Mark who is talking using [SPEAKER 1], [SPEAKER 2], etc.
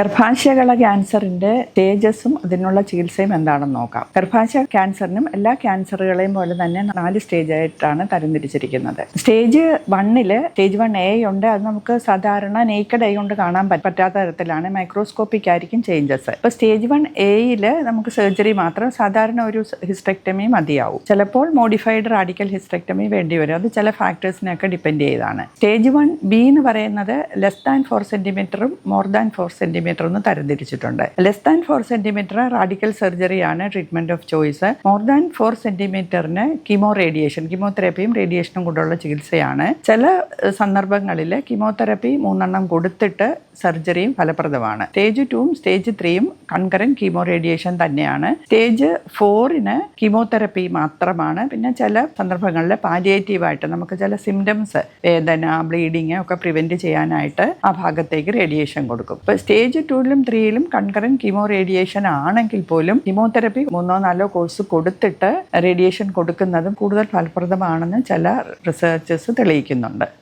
[SPEAKER 1] ഗർഭാശയകള ക്യാൻസറിന്റെ സ്റ്റേജസും അതിനുള്ള ചികിത്സയും എന്താണെന്ന് നോക്കാം. ഗർഭാശയ ക്യാൻസറിനും എല്ലാ ക്യാൻസറുകളെയും പോലെ തന്നെ 4 സ്റ്റേജായിട്ടാണ് തരംതിരിച്ചിരിക്കുന്നത്. സ്റ്റേജ് 1 സ്റ്റേജ് 1A ഉണ്ട്. അത് നമുക്ക് സാധാരണ നേക്കഡ് ഐ കൊണ്ട് കാണാൻ പറ്റാത്ത തരത്തിലാണ്, മൈക്രോസ്കോപ്പിക് ആയിരിക്കും ചേഞ്ചസ്. ഇപ്പോൾ സ്റ്റേജ് 1A നമുക്ക് സർജറി മാത്രം, സാധാരണ ഒരു ഹിസ്റ്റക്ടമി മതിയാവും. ചിലപ്പോൾ മോഡിഫൈഡ് റാഡിക്കൽ ഹിസ്റ്റക്ടമി വേണ്ടി വരും. അത് ചില ഫാക്ടേഴ്സിനെയൊക്കെ ഡിപ്പെൻഡ് ചെയ്താണ്. സ്റ്റേജ് 1B എന്ന് പറയുന്നത് ലെസ് ദാൻ 4 സെന്റിമീറ്ററും മോർ ദാൻ 4 സെന്റിമീറ്റർ എന്ന് തരംതിരിച്ചിട്ടുണ്ട്. ലെസ് ദാൻ 4 സെന്റിമീറ്റർ റാഡിക്കൽ സർജറിയാണ് treatment of choice. More than 4 സെന്റിമീറ്ററിന് കീമോതെറാപ്പിയും റേഡിയേഷനും കൊണ്ടുള്ള ചികിത്സയാണ്. ചില സന്ദർഭങ്ങളിൽ കീമോതെറാപ്പി 3 കൊടുത്തിട്ട് സർജറിയും ഫലപ്രദമാണ്. Stage 2 stage 3 concurrent chemo radiation തന്നെയാണ്. സ്റ്റേജ് 4 കീമോതെറാപ്പി മാത്രമാണ്. പിന്നെ ചില സന്ദർഭങ്ങളിൽ പാലിയേറ്റീവായിട്ട് നമുക്ക് ചില സിംറ്റംസ്, വേദന, ബ്ലീഡിങ് ഒക്കെ പ്രിവെന്റ് ചെയ്യാനായിട്ട് ആ ഭാഗത്തേക്ക് റേഡിയേഷൻ കൊടുക്കും. ഇപ്പോൾ സ്റ്റേജ് 2ലും 3ലും കൺകറന്റ് കീമോ റേഡിയേഷൻ ആണെങ്കിൽ പോലും കീമോതെറാപ്പി 3-4 കോഴ്സ് കൊടുത്തിട്ട് റേഡിയേഷൻ കൊടുക്കുന്നതും കൂടുതൽ ഫലപ്രദമാണെന്ന് ചില റിസർച്ചേഴ്സ് തെളിയിക്കുന്നുണ്ട്.